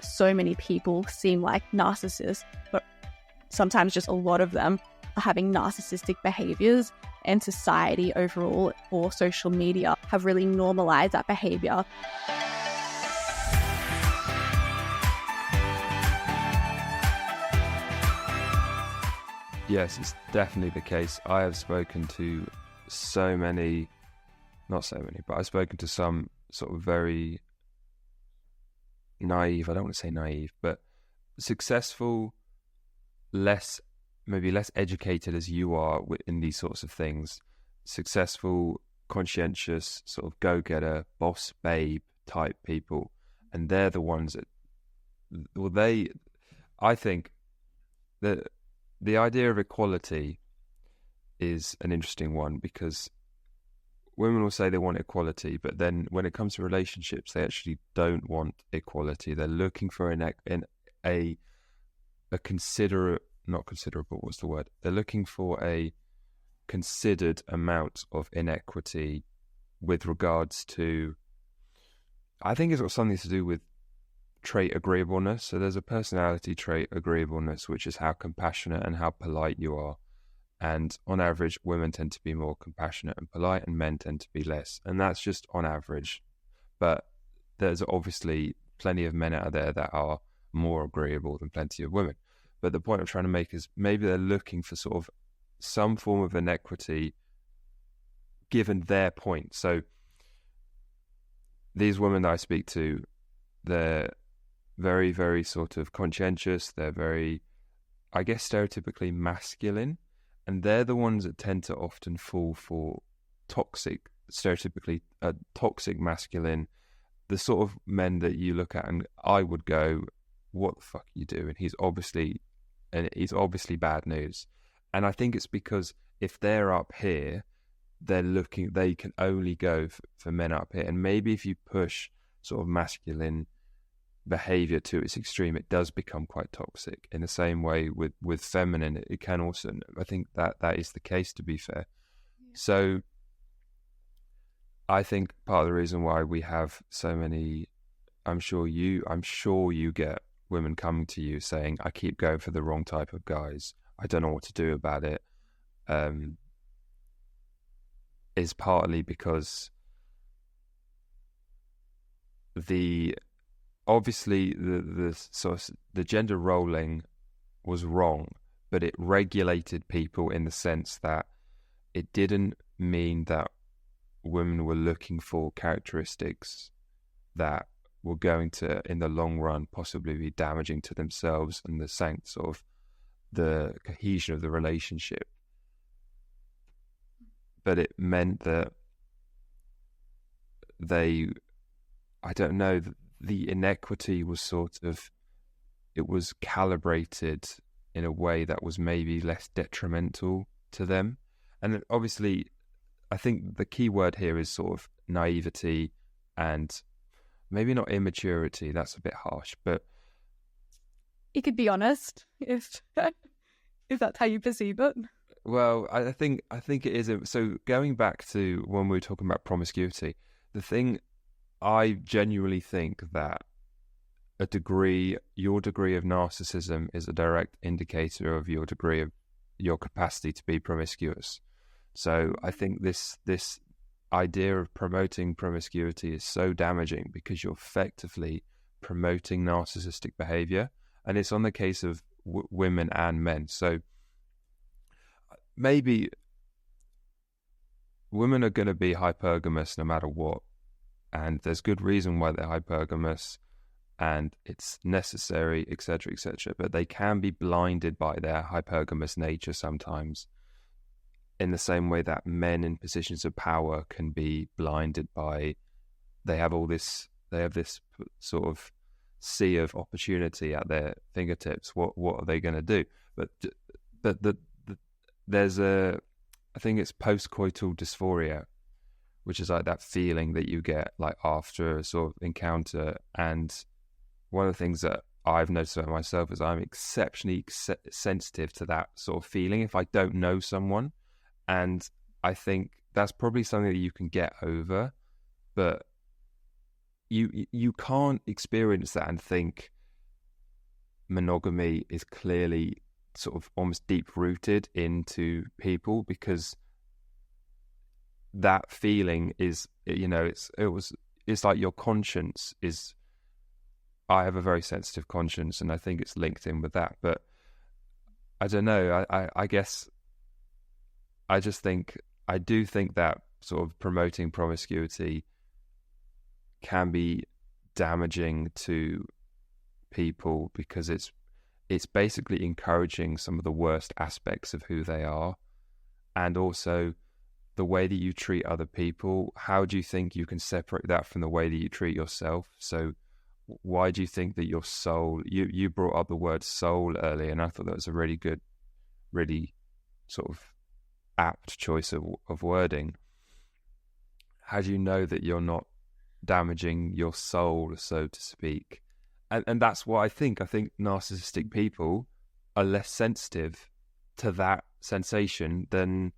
so many people seem like narcissists, but sometimes just a lot of them are having narcissistic behaviors, and society overall or social media have really normalized that behavior. Yes, it's definitely the case. I have spoken to so many, not so many, but I've spoken to some sort of very naive, I don't want to say naive, but successful, maybe less educated as you are in these sorts of things, successful, conscientious, sort of go-getter, boss babe type people. And they're the ones that, I think that the idea of equality is an interesting one, because women will say they want equality, but then when it comes to relationships, they actually don't want equality. They're looking for a considerate, not considerable, what's the word? They're looking for a considered amount of inequity with regards to, I think it's got something to do with trait agreeableness. So there's a personality trait agreeableness, which is how compassionate and how polite you are. And on average, women tend to be more compassionate and polite, and men tend to be less. And that's just on average. But there's obviously plenty of men out there that are more agreeable than plenty of women. But the point I'm trying to make is maybe they're looking for sort of some form of inequity given their point. So these women that I speak to, they're very, very sort of conscientious. They're very, I guess, stereotypically masculine. And they're the ones that tend to often fall for toxic, stereotypically toxic masculine, the sort of men that you look at and I would go, what the fuck are you doing? He's obviously bad news. And I think it's because if they're up here, they can only go for men up here. And maybe if you push sort of masculine behavior to its extreme, it does become quite toxic. In the same way with feminine, it can also, I think that is the case, to be fair. Yeah. So I think part of the reason why we have so many, I'm sure you get women coming to you saying, I keep going for the wrong type of guys, I don't know what to do about it, is partly because obviously the gender rolling was wrong, but it regulated people in the sense that it didn't mean that women were looking for characteristics that were going to, in the long run, possibly be damaging to themselves and the sense of the cohesion of the relationship. But it meant that I don't know, the inequity was it was calibrated in a way that was maybe less detrimental to them. And obviously, I think the key word here is sort of naivety and maybe not immaturity. That's a bit harsh, but you could be honest if that's how you perceive it. Well, I think it is. So going back to when we were talking about promiscuity, the thing I genuinely think that your degree of narcissism is a direct indicator of your degree of your capacity to be promiscuous. So I think this idea of promoting promiscuity is so damaging because you're effectively promoting narcissistic behavior, and it's on the case of women and men. So maybe women are going to be hypergamous no matter what, and there's good reason why they're hypergamous, and it's necessary, etc., etc. But they can be blinded by their hypergamous nature sometimes, in the same way that men in positions of power can be blinded by, they have this sort of sea of opportunity at their fingertips. What are they going to do? But there's I think it's postcoital dysphoria, which is like that feeling that you get like after a sort of encounter. And one of the things that I've noticed about myself is I'm exceptionally sensitive to that sort of feeling if I don't know someone. And I think that's probably something that you can get over, but you can't experience that and think monogamy is clearly sort of almost deep rooted into people, because that feeling is, it's like your conscience is. I have a very sensitive conscience, and I think it's linked in with that. But I don't know. I guess I do think that sort of promoting promiscuity can be damaging to people, because it's basically encouraging some of the worst aspects of who they are, and also the way that you treat other people. How do you think you can separate that from the way that you treat yourself? So why do you think that your soul, you brought up the word soul earlier, and I thought that was a really good, really sort of apt choice of wording. How do you know that you're not damaging your soul, so to speak? And that's what I think. I think narcissistic people are less sensitive to that sensation than,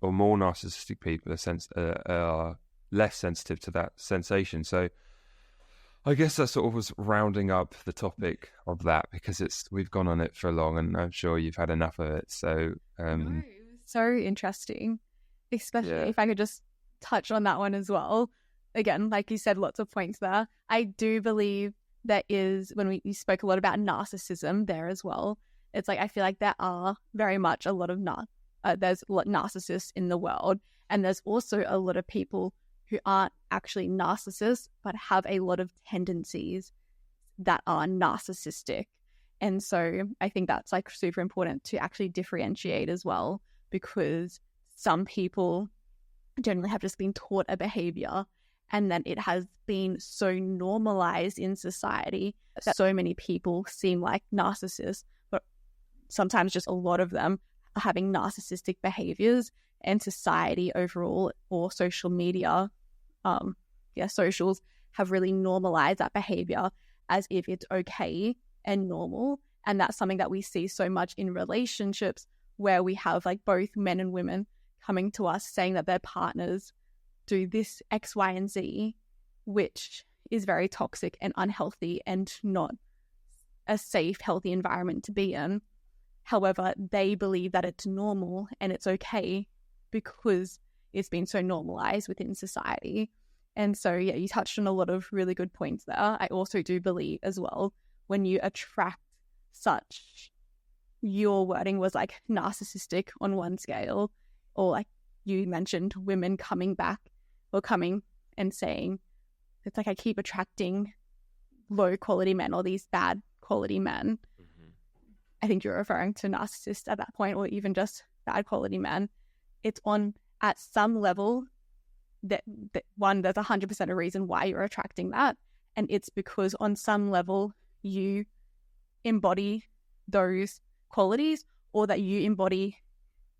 or more narcissistic people are less sensitive to that sensation. So I guess that sort of was rounding up the topic of that, because we've gone on it for long, and I'm sure you've had enough of it. So no, so interesting, especially if I could just touch on that one as well. Again, like you said, lots of points there. I do believe there is, when we spoke a lot about narcissism there as well, it's like I feel like there are very much a lot of there's a lot of narcissists in the world, and there's also a lot of people who aren't actually narcissists but have a lot of tendencies that are narcissistic. And so I think that's like super important to actually differentiate as well, because some people generally have just been taught a behavior, and then it has been so normalized in society that so many people seem like narcissists, but sometimes just a lot of them are having narcissistic behaviors, and society overall, or social media, socials have really normalized that behavior as if it's okay and normal. And that's something that we see so much in relationships, where we have like both men and women coming to us saying that their partners do this X, Y, and Z, which is very toxic and unhealthy and not a safe, healthy environment to be in. However, they believe that it's normal and it's okay because it's been so normalized within society. And so, yeah, you touched on a lot of really good points there. I also do believe as well, when you attract such, your wording was like narcissistic on one scale, or like you mentioned women coming back or coming and saying, it's like I keep attracting low quality men or these bad quality men. Mm-hmm. I think you're referring to narcissists at that point, or even just bad quality men. It's on, at some level, that one, there's 100% a reason why you're attracting that. And it's because on some level you embody those qualities, or that you embody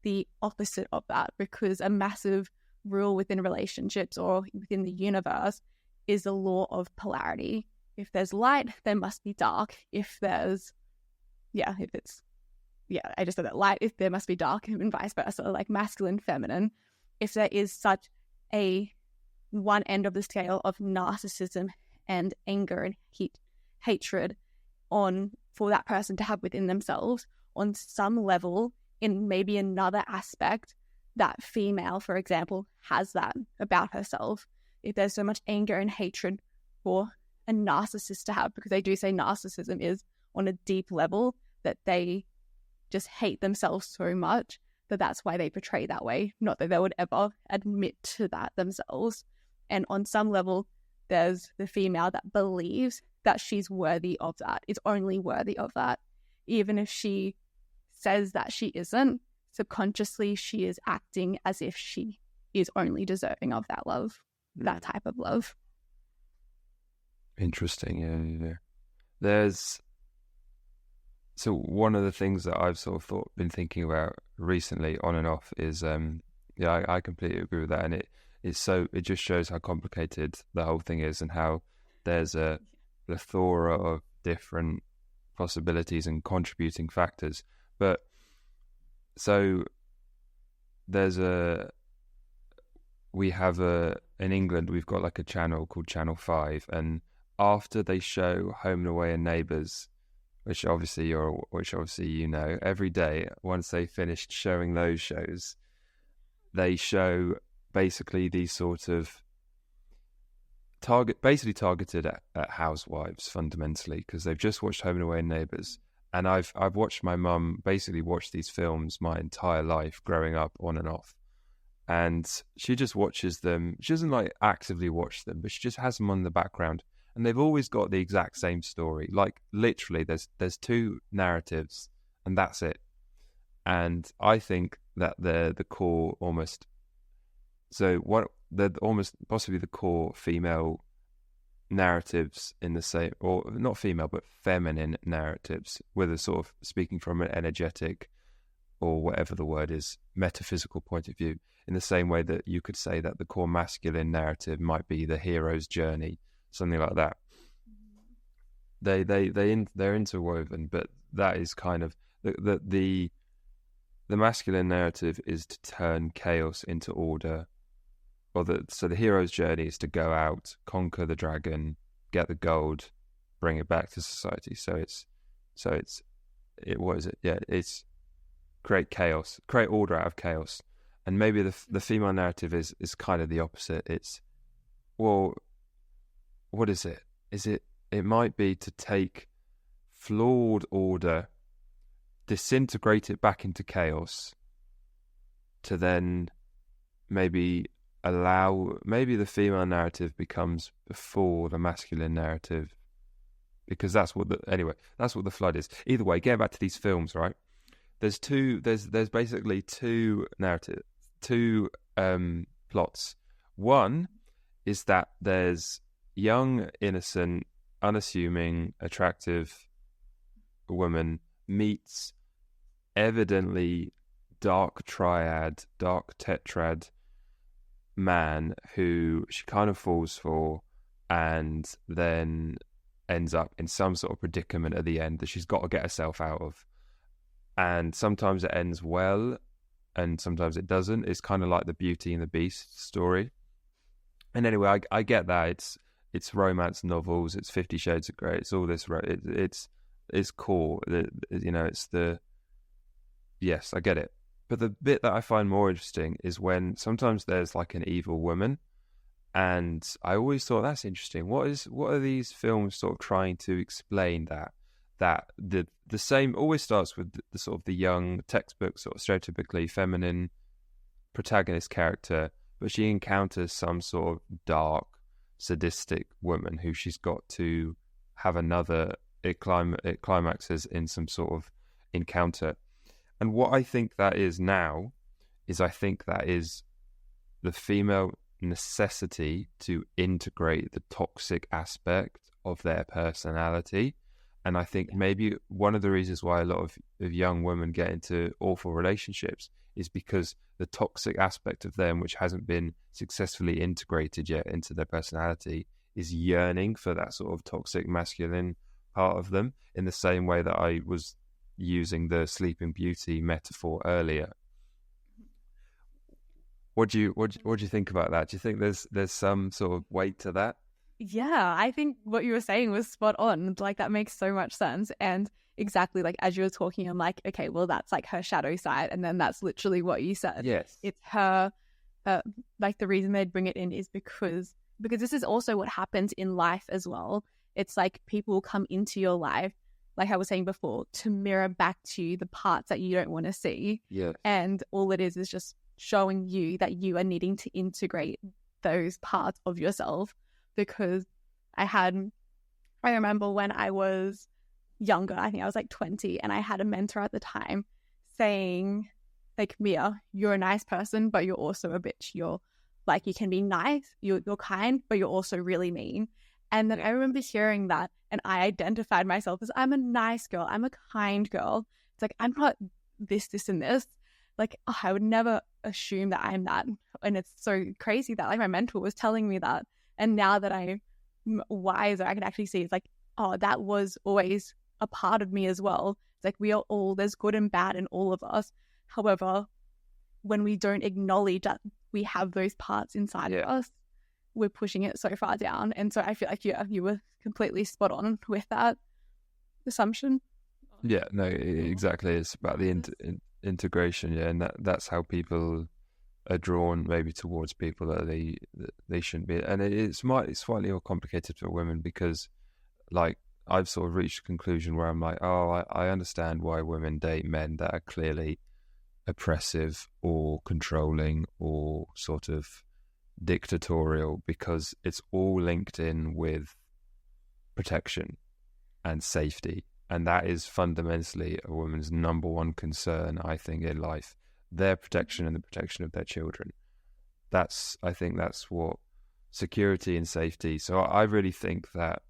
the opposite of that, because a massive rule within relationships or within the universe is the law of polarity. If there's light, there must be dark. If there's, I just said that, light, if there must be dark, and vice versa, like masculine, feminine. If there is such a one end of the scale of narcissism and anger and hatred for that person to have within themselves, on some level, in maybe another aspect, that female, for example, has that about herself. If there's so much anger and hatred for a narcissist to have, because they do say narcissism is on a deep level, that they just hate themselves so much that that's why they portray that way, not that they would ever admit to that themselves. And on some level, there's the female that believes that she's worthy of that, is only worthy of that. Even if she says that she isn't, subconsciously she is acting as if she is only deserving of that love, that type of love. Interesting, yeah. So one of the things that I've sort of been thinking about recently, on and off, is I completely agree with that, and it just shows how complicated the whole thing is, and how there's a plethora of different possibilities and contributing factors. But so in England we've got like a channel called Channel 5, and after they show Home and Away and Neighbours, which obviously you know, every day once they finished showing those shows, they show basically these sort of targeted at housewives fundamentally, because they've just watched Home and Away and Neighbours, and I've watched my mum basically watch these films my entire life growing up on and off, and she just watches them. She doesn't like actively watch them, but she just has them on in the background. And they've always got the exact same story. Like literally, there's two narratives, and that's it. And I think that they're the core almost. So they're almost possibly the core female narratives in the same, or not female, but feminine narratives, with a sort of speaking from an energetic, or whatever the word is, metaphysical point of view. In the same way that you could say that the core masculine narrative might be the hero's journey. Something like that. They're interwoven, but that is kind of the masculine narrative is to turn chaos into order, so the hero's journey is to go out, conquer the dragon, get the gold, bring it back to society. It's create chaos, create order out of chaos, and maybe the female narrative is kind of the opposite. It's, well, what is it? It might be to take flawed order, disintegrate it back into chaos, to then maybe the female narrative becomes before the masculine narrative, because that's what the flood is. Either way, getting back to these films, right? There's basically two narratives, two plots. One is that there's young, innocent, unassuming, attractive woman meets evidently dark tetrad man who she kind of falls for, and then ends up in some sort of predicament at the end that she's got to get herself out of. And sometimes it ends well, and sometimes it doesn't. It's kind of like the Beauty and the Beast story. And anyway, I get that it's romance novels, it's 50 Shades of Grey, it's all this. It's core, it's the. Yes, I get it. But the bit that I find more interesting is when sometimes there's like an evil woman, and I always thought that's interesting. What are these films sort of trying to explain that the same always starts with the sort of the young textbook sort of stereotypically feminine protagonist character, but she encounters some sort of dark, sadistic woman who she's got to have it climaxes in some sort of encounter. And what I think that is now is I think that is the female necessity to integrate the toxic aspect of their personality. And I think maybe one of the reasons why a lot of young women get into awful relationships is because the toxic aspect of them, which hasn't been successfully integrated yet into their personality, is yearning for that sort of toxic masculine part of them, in the same way that I was using the Sleeping Beauty metaphor earlier. What do you think about that? Do you think there's some sort of weight to that? Yeah, I think what you were saying was spot on. Like, that makes so much sense. And exactly, like, as you were talking, I'm like, okay, well, that's like her shadow side. And then that's literally what you said. Yes. It's her, like, the reason they'd bring it in is because this is also what happens in life as well. It's like people come into your life, like I was saying before, to mirror back to you the parts that you don't want to see. Yeah. And all it is just showing you that you are needing to integrate those parts of yourself. Because I remember when I was younger, I think I was like 20, and I had a mentor at the time saying, like, Mia, you're a nice person, but you're also a bitch. You're like, you can be nice, you're kind, but you're also really mean. And then I remember hearing that, and I identified myself as, I'm a nice girl, I'm a kind girl. It's like, I'm not this, and this. Like, I would never assume that I'm that. And it's so crazy that, like, my mentor was telling me that. And now that I'm wiser, I can actually see it's like, oh, that was always a part of me as well. It's like, we are all, there's good and bad in all of us. However, when we don't acknowledge that we have those parts inside of us, we're pushing it so far down. And so I feel like you were completely spot on with that assumption. Yeah, no, exactly. It's about the integration, yeah, and that's how people are drawn maybe towards people that they shouldn't be. And it's slightly more complicated for women because, like, I've sort of reached a conclusion where I'm like, oh, I understand why women date men that are clearly oppressive or controlling or sort of dictatorial, because it's all linked in with protection and safety. And that is fundamentally a woman's number one concern, I think, in life. Their protection and the protection of their children. I think that's what security and safety. So I really think that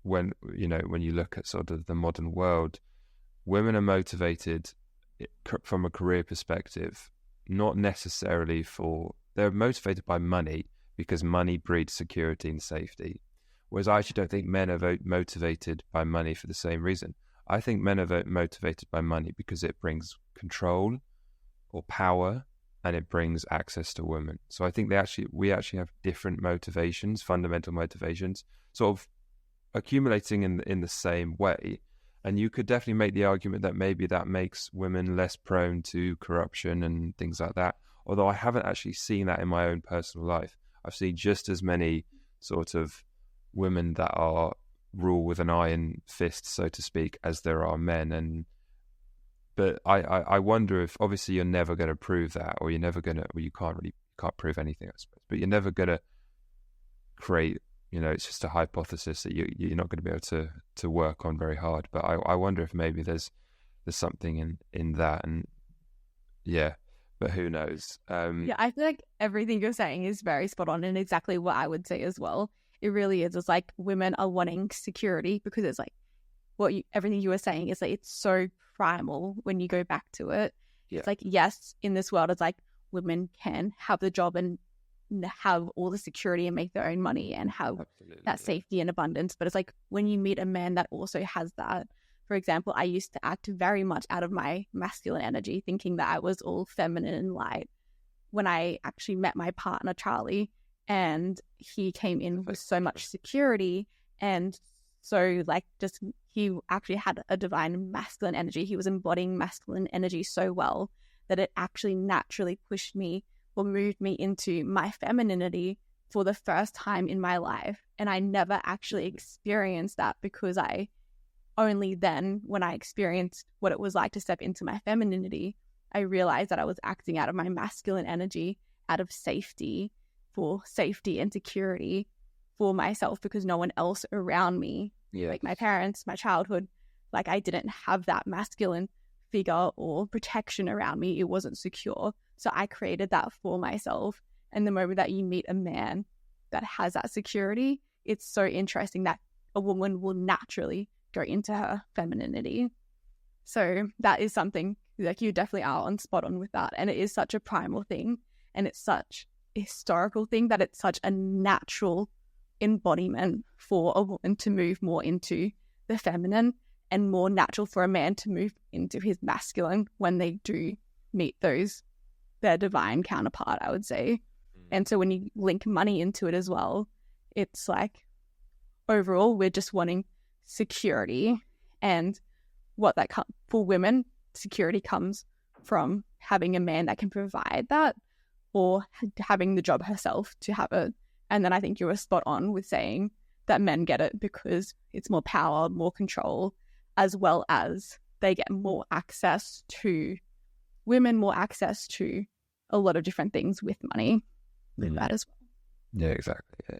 when you look at sort of the modern world, women are motivated from a career perspective, not necessarily they're motivated by money because money breeds security and safety. Whereas I actually don't think men are motivated by money for the same reason. I think men are motivated by money because it brings control or power, and it brings access to women. So I think we actually have different motivations, fundamental motivations, sort of accumulating in the same way. And you could definitely make the argument that maybe that makes women less prone to corruption and things like that. Although I haven't actually seen that in my own personal life. I've seen just as many sort of women that are rule with an iron fist, so to speak, as there are men. But I wonder if, obviously you're never going to prove that, or you can't prove anything, I suppose, but you're never going to create, it's just a hypothesis that you're not going to be able to work on very hard. But I wonder if maybe there's something in that, and yeah, but who knows? Yeah, I feel like everything you're saying is very spot on and exactly what I would say as well. It really is. It's like women are wanting security because it's like everything you were saying is like it's so primal when you go back to it. Yeah. It's like, yes, in this world, it's like women can have the job and have all the security and make their own money and have that safety and abundance. But it's like when you meet a man that also has that. For example, I used to act very much out of my masculine energy, thinking that I was all feminine and light. When I actually met my partner, Charlie, and he came in with so much security, and so like just he actually had a divine masculine energy. He was embodying masculine energy so well that it actually naturally pushed me or moved me into my femininity for the first time in my life. And I never actually experienced that because only then, when I experienced what it was like to step into my femininity, I realized that I was acting out of my masculine energy, out of safety, for safety and security for myself, because no one else around me, like my parents, my childhood, like I didn't have that masculine figure or protection around me. It wasn't secure. So I created that for myself. And the moment that you meet a man that has that security, it's so interesting that a woman will naturally go into her femininity. So that is something like you definitely are on spot on with that. And it is such a primal thing, and it's such a historical thing that it's such a natural embodiment for a woman to move more into the feminine, and more natural for a man to move into his masculine when they do meet their divine counterpart, I would say. And so when you link money into it as well, it's like overall we're just wanting security, and what that for women, security comes from having a man that can provide that, or having the job herself to have it. And then I think you were spot on with saying that men get it because it's more power, more control, as well as they get more access to more access to a lot of different things with money with that as well. Yeah, exactly. Yeah.